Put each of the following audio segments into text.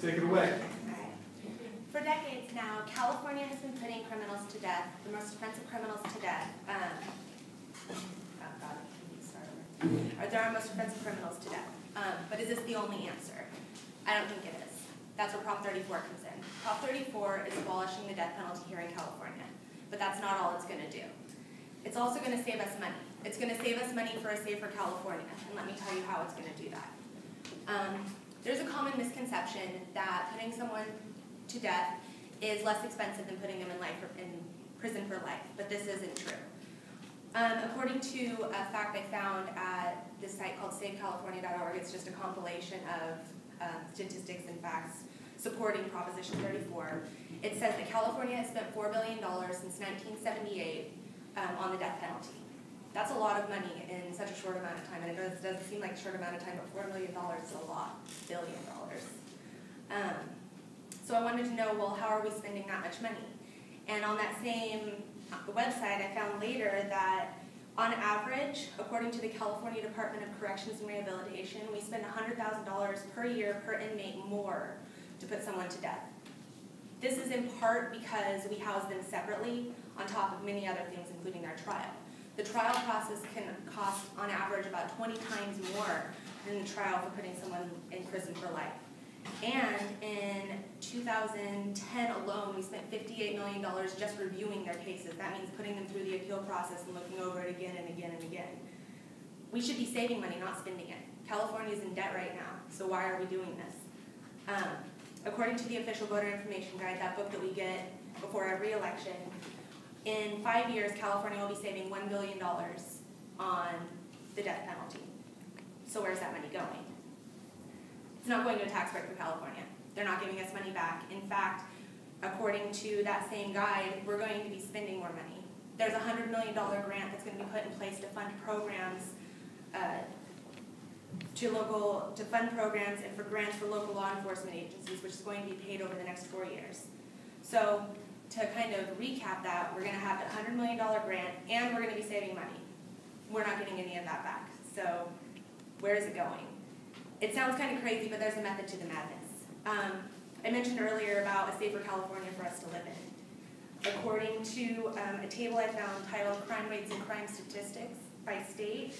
Take it away. For decades now, California has been putting criminals to death, the most offensive criminals to death. There are most offensive criminals to death. But is this the only answer? I don't think it is. That's where Prop 34 comes in. Prop 34 is abolishing the death penalty here in California. But that's not all it's going to do. It's also going to save us money. It's going to save us money for a safer California. And let me tell you how it's going to do that. There's a common misconception that putting someone to death is less expensive than putting them in prison for life, but this isn't true. According to a fact I found at this site called SaveCalifornia.org, it's just a compilation of statistics and facts supporting Proposition 34. It says that California has spent $4 billion since 1978 on the death penalty. That's a lot of money in such a short amount of time, and it doesn't seem like a short amount of time, but $4 million is a lot, $1 billion. So I wanted to know, well, how are we spending that much money? And on that same website, I found later that on average, according to the California Department of Corrections and Rehabilitation, we spend $100,000 per year per inmate more to put someone to death. This is in part because we house them separately on top of many other things, including their trial. The trial process can cost, on average, about 20 times more than the trial for putting someone in prison for life. And in 2010 alone, we spent $58 million just reviewing their cases. That means putting them through the appeal process and looking over it again and again and again. We should be saving money, not spending it. California is in debt right now, so why are we doing this? According to the official voter information guide, that book that we get before every election, in 5 years, California will be saving $1 billion on the death penalty. So where's that money going? It's not going to a tax break for California. They're not giving us money back. In fact, according to that same guide, we're going to be spending more money. There's a $100 million grant that's going to be put in place to fund programs, and for grants for local law enforcement agencies, which is going to be paid over the next 4 years. So to kind of recap that, we're going to have a $100 million grant, and we're going to be saving money. We're not getting any of that back. So where is it going? It sounds kind of crazy, but there's a method to the madness. I mentioned earlier about a safer California for us to live in. According to a table I found titled Crime Rates and Crime Statistics by State,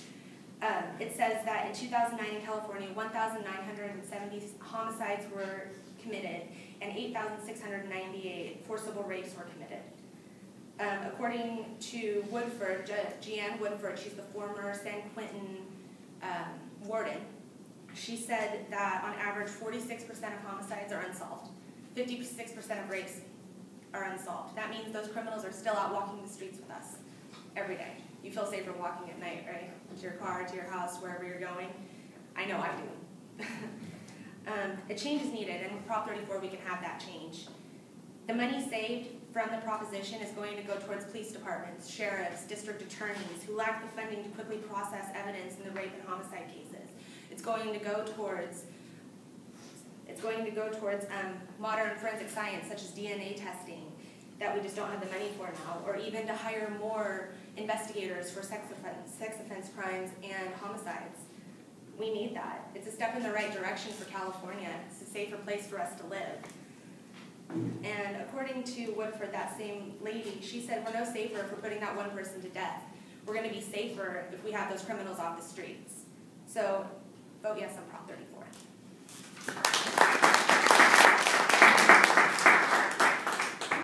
it says that in 2009 in California, 1,970 homicides were committed and 8,698 forcible rapes were committed. According to Woodford, Jeanne Woodford, she's the former San Quentin warden, she said that on average 46% of homicides are unsolved. 56% of rapes are unsolved. That means those criminals are still out walking the streets with us every day. You feel safer walking at night, right? To your car, to your house, wherever you're going. I know I do. A change is needed, and with Prop 34 we can have that change. The money saved from the proposition is going to go towards police departments, sheriffs, district attorneys who lack the funding to quickly process evidence in the rape and homicide cases. It's going to go towards modern forensic science such as DNA testing that we just don't have the money for now, or even to hire more investigators for sex offense crimes and homicides. We need that. It's a step in the right direction for California. It's a safer place for us to live. And according to Woodford, that same lady, she said we're no safer for putting that one person to death. We're going to be safer if we have those criminals off the streets. So vote yes on Prop 34.